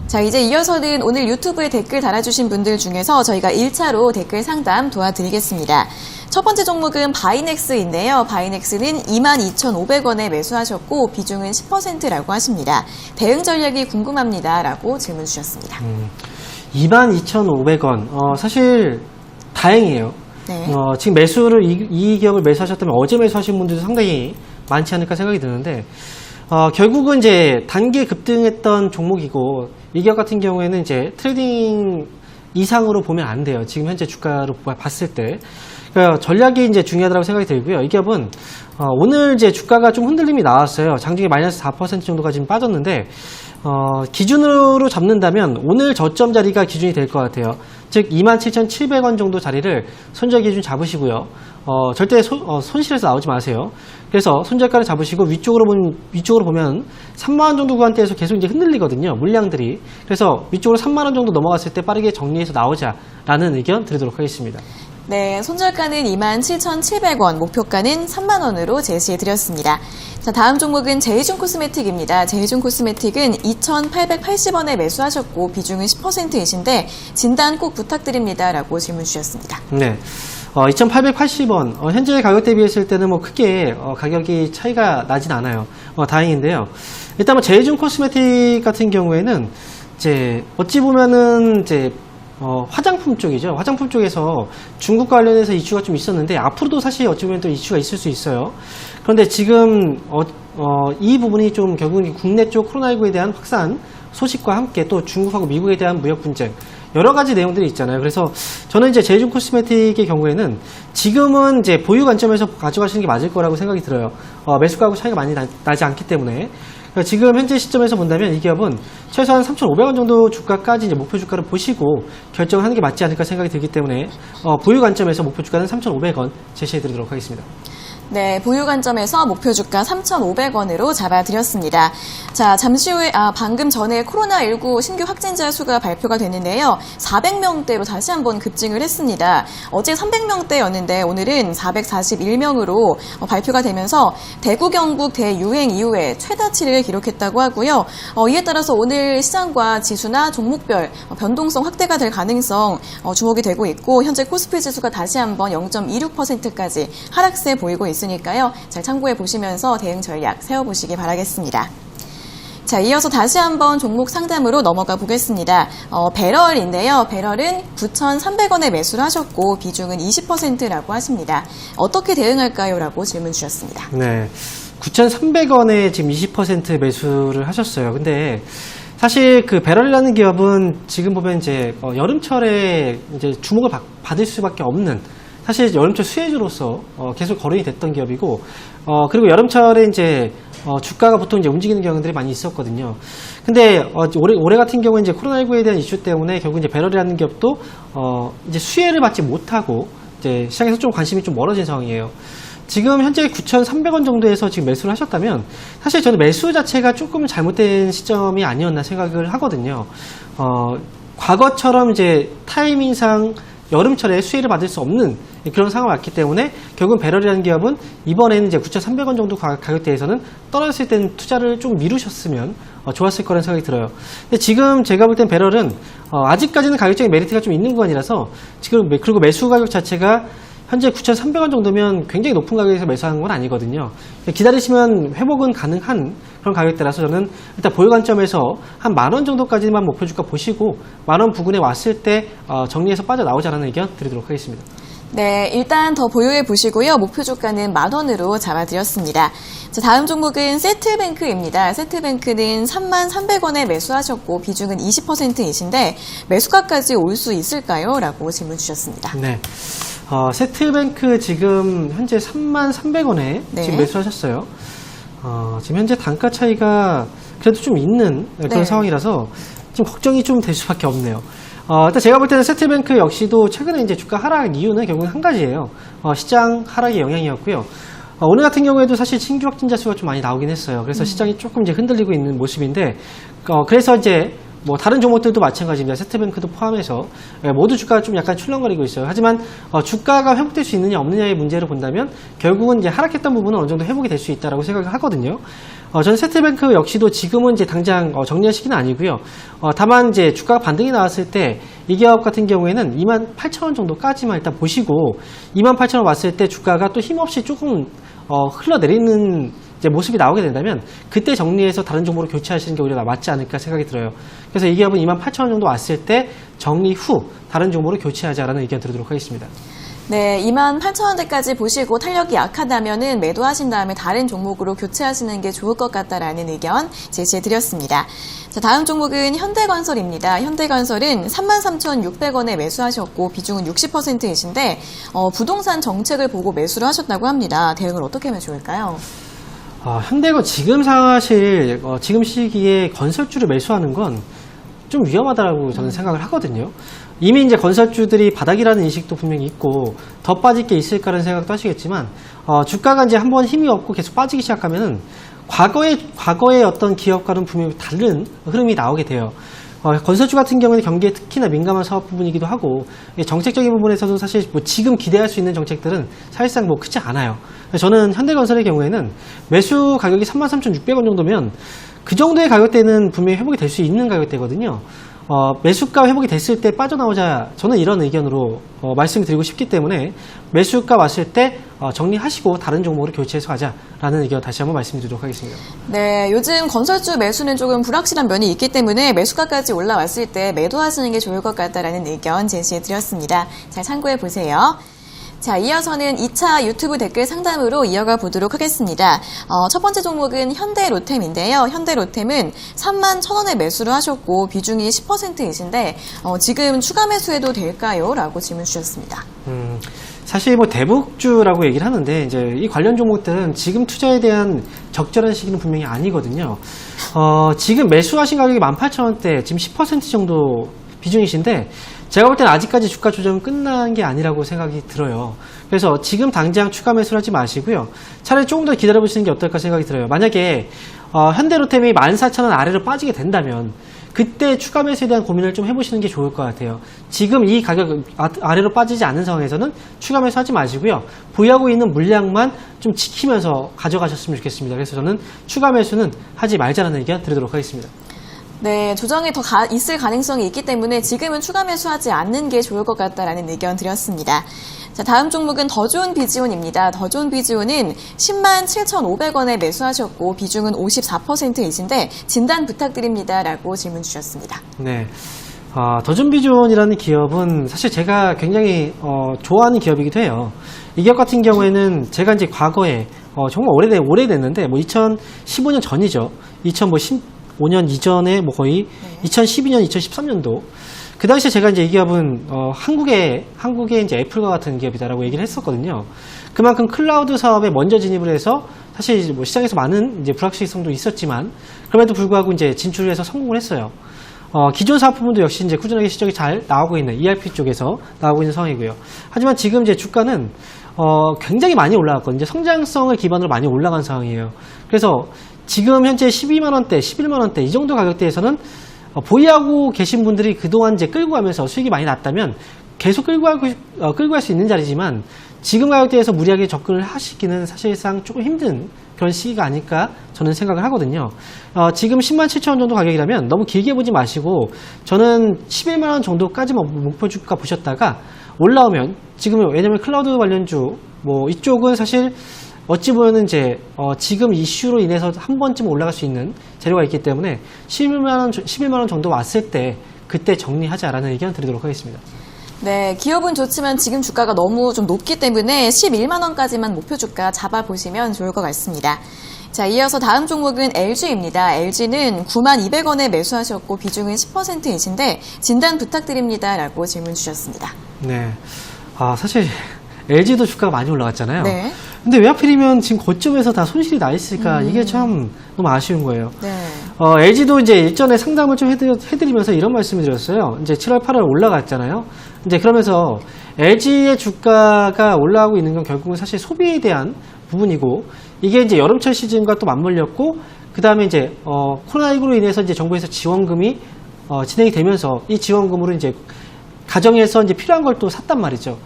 자, 이제 이어서는 오늘 유튜브에 댓글 달아주신 분들 중에서 저희가 1차로 댓글 상담 도와드리겠습니다. 첫 번째 종목은 바이넥스인데요. 바이넥스는 22,500원에 매수하셨고 비중은 10%라고 하십니다. 대응 전략이 궁금합니다. 라고 질문 주셨습니다. 22,500원. 사실 다행이에요. 네. 지금 매수를 이 기업을 매수하셨다면 어제 매수하신 분들도 상당히 많지 않을까 생각이 드는데 결국은 이제 단기 급등했던 종목이고 이 기업 같은 경우에는 이제 트레이딩 이상으로 보면 안 돼요. 지금 현재 주가로 봤을 때. 그러니까 전략이 이제 중요하다고 생각이 들고요. 이 기업은 오늘 이제 주가가 좀 흔들림이 나왔어요. 장중에 마이너스 4% 정도가 지금 빠졌는데 기준으로 잡는다면 오늘 저점 자리가 기준이 될 것 같아요. 즉 27,700원 정도 자리를 손절 기준 잡으시고요. 절대 손실해서 나오지 마세요. 그래서 손절가를 잡으시고 위쪽으로 보면 3만원 정도 구간대에서 계속 이제 흔들리거든요. 물량들이. 그래서 위쪽으로 3만원 정도 넘어갔을 때 빠르게 정리해서 나오자라는 의견 드리도록 하겠습니다. 네, 손절가는 27,700원, 목표가는 3만원으로 제시해드렸습니다. 자, 다음 종목은 제이준 코스메틱입니다. 제이준 코스메틱은 2,880원에 매수하셨고 비중은 10%이신데 진단 꼭 부탁드립니다. 라고 질문 주셨습니다. 네. 2,880원. 현재 가격 대비했을 때는 뭐 크게 가격이 차이가 나진 않아요. 다행인데요. 일단 뭐 제이준 코스메틱 같은 경우에는 이제 어찌 보면은 이제 화장품 쪽이죠. 화장품 쪽에서 중국 관련해서 이슈가 좀 있었는데 앞으로도 사실 어찌 보면 또 이슈가 있을 수 있어요. 그런데 지금 이 부분이 좀 결국은 국내 쪽 코로나19에 대한 확산 소식과 함께 또 중국하고 미국에 대한 무역 분쟁 여러 가지 내용들이 있잖아요. 그래서 저는 이제 제이준 코스메틱의 경우에는 지금은 이제 보유 관점에서 가져가시는 게 맞을 거라고 생각이 들어요. 매수가하고 차이가 많이 나지 않기 때문에. 지금 현재 시점에서 본다면 이 기업은 최소한 3,500원 정도 주가까지 이제 목표 주가를 보시고 결정하는 게 맞지 않을까 생각이 들기 때문에 보유 관점에서 목표 주가는 3,500원 제시해 드리도록 하겠습니다. 네, 보유 관점에서 목표 주가 3,500원으로 잡아드렸습니다. 자, 잠시 후에 방금 전에 코로나19 신규 확진자 수가 발표가 됐는데요. 400명대로 다시 한번 급증을 했습니다. 어제 300명대였는데 오늘은 441명으로 발표가 되면서 대구 경북 대유행 이후에 최다치를 기록했다고 하고요. 이에 따라서 오늘 시장과 지수나 종목별 변동성 확대가 될 가능성 주목이 되고 있고 현재 코스피 지수가 다시 한번 0.26%까지 하락세 보이고 있으니까요. 잘 참고해 보시면서 대응 전략 세워보시기 바라겠습니다. 자, 이어서 다시 한번 종목 상담으로 넘어가 보겠습니다. 배럴인데요. 배럴은 9,300원에 매수를 하셨고 비중은 20%라고 하십니다. 어떻게 대응할까요? 라고 질문 주셨습니다. 네, 9,300원에 지금 20% 매수를 하셨어요. 근데 사실 그 배럴이라는 기업은 지금 보면 이제 여름철에 이제 주목을 받을 수밖에 없는 사실 여름철 수혜주로서 계속 거론이 됐던 기업이고 그리고 여름철에 이제 주가가 보통 이제 움직이는 경우들이 많이 있었거든요. 근데 올해 같은 경우에 이제 코로나19에 대한 이슈 때문에 결국 이제 배럴이라는 기업도 이제 수혜를 받지 못하고 이제 시장에서 좀 관심이 좀 멀어진 상황이에요. 지금 현재 9,300원 정도에서 지금 매수를 하셨다면 사실 저는 매수 자체가 조금 잘못된 시점이 아니었나 생각을 하거든요. 과거처럼 이제 타이밍상 여름철에 수혜를 받을 수 없는 그런 상황이 왔기 때문에 결국은 배럴이라는 기업은 이번에는 이제 9,300원 정도 가격대에서는 떨어졌을 때는 투자를 좀 미루셨으면 좋았을 거라는 생각이 들어요. 근데 지금 제가 볼 땐 배럴은 아직까지는 가격적인 메리트가 좀 있는 구간이라서 지금 그리고 매수 가격 자체가 현재 9,300원 정도면 굉장히 높은 가격에서 매수하는 건 아니거든요. 기다리시면 회복은 가능한 그런 가격대라서 저는 일단 보유 관점에서 한 10,000원 정도까지만 목표 주가 보시고 10,000원 부근에 왔을 때 정리해서 빠져나오자라는 의견 드리도록 하겠습니다. 네, 일단 더 보유해 보시고요. 목표 주가는 10,000원으로 잡아드렸습니다. 자, 다음 종목은 세트뱅크입니다. 세트뱅크는 33,300원에 매수하셨고 비중은 20%이신데 매수가까지 올 수 있을까요? 라고 질문 주셨습니다. 네. 세트뱅크 지금 현재 33,300원에 네. 지금 매수하셨어요. 지금 현재 단가 차이가 그래도 좀 있는 그런 네. 상황이라서 좀 걱정이 좀 될 수밖에 없네요. 일단 제가 볼 때는 세트뱅크 역시도 최근에 이제 주가 하락 이유는 결국은 한 가지예요. 시장 하락의 영향이었고요. 오늘 같은 경우에도 사실 신규 확진자 수가 좀 많이 나오긴 했어요. 그래서 시장이 조금 이제 흔들리고 있는 모습인데, 그래서 이제 뭐 다른 종목들도 마찬가지입니다. 세트뱅크도 포함해서 모두 주가가 좀 약간 출렁거리고 있어요. 하지만 주가가 회복될 수 있느냐 없느냐의 문제를 본다면 결국은 이제 하락했던 부분은 어느 정도 회복이 될 수 있다라고 생각을 하거든요. 저는 세트뱅크 역시도 지금은 이제 당장 정리할 시기는 아니고요. 다만 이제 주가가 반등이 나왔을 때 이 기업 같은 경우에는 28,000원 정도까지만 일단 보시고 28,000원 왔을 때 주가가 또 힘없이 조금 흘러내리는 이제 모습이 나오게 된다면 그때 정리해서 다른 종목으로 교체하시는 게 오히려 맞지 않을까 생각이 들어요. 그래서 이 기업은 28,000원 정도 왔을 때 정리 후 다른 종목으로 교체하자라는 의견 드리도록 하겠습니다. 네, 28,000원대까지 보시고 탄력이 약하다면은 매도하신 다음에 다른 종목으로 교체하시는 게 좋을 것 같다라는 의견 제시해드렸습니다. 자, 다음 종목은 현대건설입니다. 현대건설은 33,600원에 매수하셨고 비중은 60%이신데 부동산 정책을 보고 매수를 하셨다고 합니다. 대응을 어떻게 하면 좋을까요? 현대건 지금 사실 지금 시기에 건설주를 매수하는 건 좀 위험하다고 저는 생각을 하거든요. 이미 이제 건설주들이 바닥이라는 인식도 분명히 있고 더 빠질 게 있을까라는 생각도 하시겠지만 주가가 이제 한번 힘이 없고 계속 빠지기 시작하면은 과거의 어떤 기업과는 분명히 다른 흐름이 나오게 돼요. 건설주 같은 경우는 경기에 특히나 민감한 사업 부분이기도 하고 정책적인 부분에서도 사실 뭐 지금 기대할 수 있는 정책들은 사실상 뭐 크지 않아요. 저는 현대건설의 경우에는 매수 가격이 33,600원 정도면 그 정도의 가격대는 분명히 회복이 될 수 있는 가격대거든요. 매수가 회복이 됐을 때 빠져나오자 저는 이런 의견으로 말씀을 드리고 싶기 때문에 매수가 왔을 때 정리하시고 다른 종목으로 교체해서 가자라는 의견 다시 한번 말씀드리도록 하겠습니다. 네, 요즘 건설주 매수는 조금 불확실한 면이 있기 때문에 매수가까지 올라왔을 때 매도하시는 게 좋을 것 같다라는 의견 제시해드렸습니다. 잘 참고해 보세요. 자, 이어서는 2차 유튜브 댓글 상담으로 이어가 보도록 하겠습니다. 첫 번째 종목은 현대로템인데요. 현대로템은 31,000원에 매수를 하셨고 비중이 10%이신데 지금 추가 매수해도 될까요? 라고 질문 주셨습니다. 사실 뭐 대북주라고 얘기를 하는데 이제 이 관련 종목들은 지금 투자에 대한 적절한 시기는 분명히 아니거든요. 지금 매수하신 가격이 18,000원대, 지금 10% 정도 비중이신데 제가 볼 때는 아직까지 주가 조정은 끝난 게 아니라고 생각이 들어요. 그래서 지금 당장 추가 매수를 하지 마시고요. 차라리 조금 더 기다려보시는 게 어떨까 생각이 들어요. 만약에 현대로템이 14,000원 아래로 빠지게 된다면 그때 추가 매수에 대한 고민을 좀 해보시는 게 좋을 것 같아요. 지금 이 가격 아래로 빠지지 않는 상황에서는 추가 매수하지 마시고요. 보유하고 있는 물량만 좀 지키면서 가져가셨으면 좋겠습니다. 그래서 저는 추가 매수는 하지 말자는 의견 드리도록 하겠습니다. 네, 조정이 더 있을 가능성이 있기 때문에 지금은 추가 매수하지 않는 게 좋을 것 같다라는 의견 드렸습니다. 자, 다음 종목은 더 좋은 비지온입니다. 더 좋은 비지온은 107,500원에 매수하셨고 비중은 54%이신데 진단 부탁드립니다라고 질문 주셨습니다. 네. 더 좋은 비지온이라는 기업은 사실 제가 굉장히 좋아하는 기업이기도 해요. 이 기업 같은 경우에는 제가 이제 과거에 정말 오래됐는데 뭐 2015년 전이죠. 2015년 이전에 뭐 거의 2012년, 2013년도 그 당시에 제가 이제 이 기업은 한국의 이제 애플과 같은 기업이다라고 얘기를 했었거든요. 그만큼 클라우드 사업에 먼저 진입을 해서 사실 뭐 시장에서 많은 이제 불확실성도 있었지만 그럼에도 불구하고 이제 진출을 해서 성공을 했어요. 기존 사업 부분도 역시 이제 꾸준하게 실적이 잘 나오고 있는 ERP 쪽에서 나오고 있는 상황이고요. 하지만 지금 이제 주가는 굉장히 많이 올라갔거든요. 이제 성장성을 기반으로 많이 올라간 상황이에요. 그래서 지금 현재 12만원대, 11만원대 이 정도 가격대에서는 보유하고 계신 분들이 그동안 이제 끌고 가면서 수익이 많이 났다면 계속 끌고 갈 수 있는 자리지만 지금 가격대에서 무리하게 접근을 하시기는 사실상 조금 힘든 그런 시기가 아닐까 저는 생각을 하거든요. 지금 107,000원 정도 가격이라면 너무 길게 보지 마시고 저는 11만원 정도까지만 목표 주가 보셨다가 올라오면 지금 왜냐면 클라우드 관련주 뭐 이쪽은 사실 어찌 보면 이제 지금 이슈로 인해서 한 번쯤 올라갈 수 있는 재료가 있기 때문에 11만 원 정도 왔을 때 그때 정리하자라는 의견 드리도록 하겠습니다. 네, 기업은 좋지만 지금 주가가 너무 좀 높기 때문에 11만 원까지만 목표 주가 잡아보시면 좋을 것 같습니다. 자, 이어서 다음 종목은 LG입니다. LG는 92,200원에 매수하셨고 비중은 10%이신데 진단 부탁드립니다라고 질문 주셨습니다. 네, 사실 LG도 주가가 많이 올라갔잖아요. 네. 근데 왜 하필이면 지금 고점에서 다 손실이 나 있을까? 이게 참 너무 아쉬운 거예요. 네. LG도 이제 일전에 상담을 좀 해드리면서 이런 말씀을 드렸어요. 이제 7월, 8월 올라갔잖아요. 이제 그러면서 LG의 주가가 올라가고 있는 건 결국은 사실 소비에 대한 부분이고 이게 이제 여름철 시즌과 또 맞물렸고 그 다음에 이제 코로나19로 인해서 이제 정부에서 지원금이 진행이 되면서 이 지원금으로 이제 가정에서 이제 필요한 걸 또 샀단 말이죠.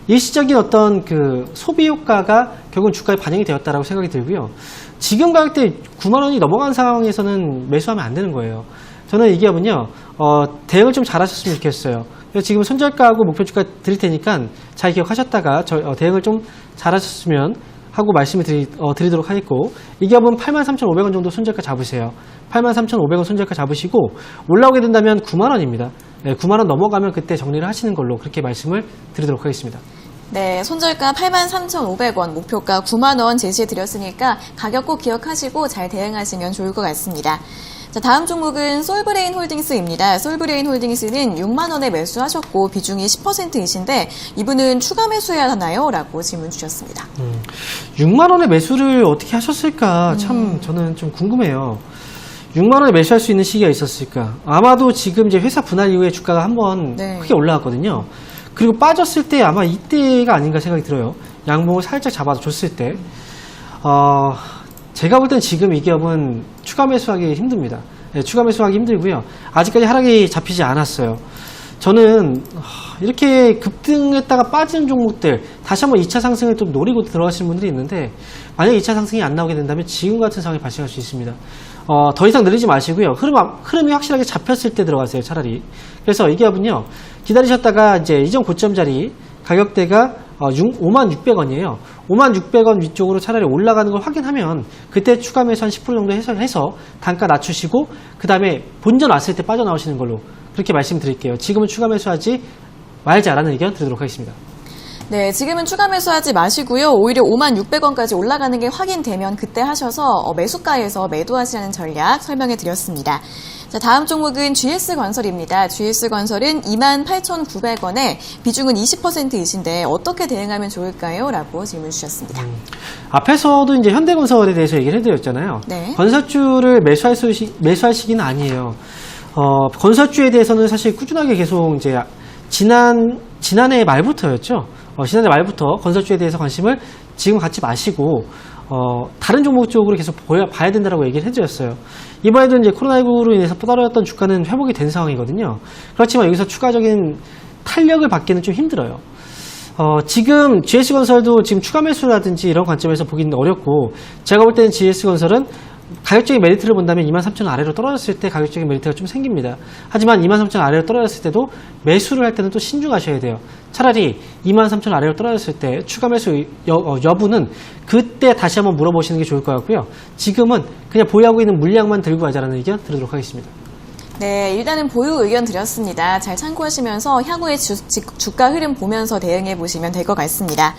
일시적인 어떤 그 소비 효과가 결국은 주가에 반영이 되었다라고 생각이 들고요. 지금 가격대 9만 원이 넘어간 상황에서는 매수하면 안 되는 거예요. 저는 이 기업은요, 대응을 좀 잘하셨으면 좋겠어요. 그래서 지금 손절가하고 목표 주가 드릴 테니까 잘 기억하셨다가 대응을 좀 잘하셨으면 하고 말씀을 드리도록 하겠고, 이 기업은 83,500원 정도 손절가 잡으세요. 83,500원 손절가 잡으시고 올라오게 된다면 9만 원입니다. 네, 9만 원 넘어가면 그때 정리를 하시는 걸로 그렇게 말씀을 드리도록 하겠습니다. 네, 손절가 83,500원, 목표가 9만 원 제시해 드렸으니까 가격 꼭 기억하시고 잘 대응하시면 좋을 것 같습니다. 자, 다음 종목은 솔브레인 홀딩스입니다. 솔브레인 홀딩스는 6만 원에 매수하셨고 비중이 10%이신데 이분은 추가 매수해야 하나요? 라고 질문 주셨습니다. 6만 원에 매수를 어떻게 하셨을까 참 저는 좀 궁금해요. 6만 원에 매수할 수 있는 시기가 있었을까? 아마도 지금 이제 회사 분할 이후에 주가가 한번 네. 크게 올라갔거든요. 그리고 빠졌을 때 아마 이때가 아닌가 생각이 들어요. 양봉을 살짝 잡아줬을 때. 제가 볼 땐 지금 이 기업은 추가 매수하기 힘듭니다. 네, 추가 매수하기 힘들고요. 아직까지 하락이 잡히지 않았어요. 저는 이렇게 급등했다가 빠지는 종목들 다시 한번 2차 상승을 좀 노리고 들어가시는 분들이 있는데 만약에 2차 상승이 안 나오게 된다면 지금 같은 상황이 발생할 수 있습니다. 더 이상 늘리지 마시고요. 흐름이 확실하게 잡혔을 때 들어가세요. 차라리. 그래서 이 기업은요. 기다리셨다가 이제 이전 고점 자리 가격대가 56,600원이에요. 56,600원 위쪽으로 차라리 올라가는 걸 확인하면 그때 추가 매수 한 10% 정도 해서 단가 낮추시고 그 다음에 본전 왔을 때 빠져나오시는 걸로 그렇게 말씀드릴게요. 지금은 추가 매수하지 말자라는 의견 드리도록 하겠습니다. 네, 지금은 추가 매수하지 마시고요. 오히려 56,600원까지 올라가는 게 확인되면 그때 하셔서 매수가에서 매도하시라는 전략 설명해 드렸습니다. 자, 다음 종목은 GS건설입니다. GS건설은 28,900원에 비중은 20%이신데 어떻게 대응하면 좋을까요? 라고 질문 주셨습니다. 앞에서도 이제 현대건설에 대해서 얘기를 해드렸잖아요. 네. 건설주를 매수할 시기는 아니에요. 건설주에 대해서는 사실 꾸준하게 계속 이제 지난해 말부터였죠. 지난해 말부터 건설주에 대해서 관심을 지금 갖지 마시고 다른 종목 쪽으로 계속 봐야 된다라고 얘기를 해드렸어요. 이번에도 이제 코로나19로 인해서 떨어졌던 주가는 회복이 된 상황이거든요. 그렇지만 여기서 추가적인 탄력을 받기는 좀 힘들어요. 지금 GS건설도 지금 추가 매수라든지 이런 관점에서 보기는 어렵고 제가 볼 때는 GS건설은 가격적인 메리트를 본다면 23,000원 아래로 떨어졌을 때 가격적인 메리트가 좀 생깁니다. 하지만 23,000원 아래로 떨어졌을 때도 매수를 할 때는 또 신중하셔야 돼요. 차라리 23,000원 아래로 떨어졌을 때 추가 매수 여부는 그때 다시 한번 물어보시는 게 좋을 것 같고요. 지금은 그냥 보유하고 있는 물량만 들고 가자라는 의견 드리도록 하겠습니다. 네, 일단은 보유 의견 드렸습니다. 잘 참고하시면서 향후의 주가 흐름 보면서 대응해 보시면 될 것 같습니다.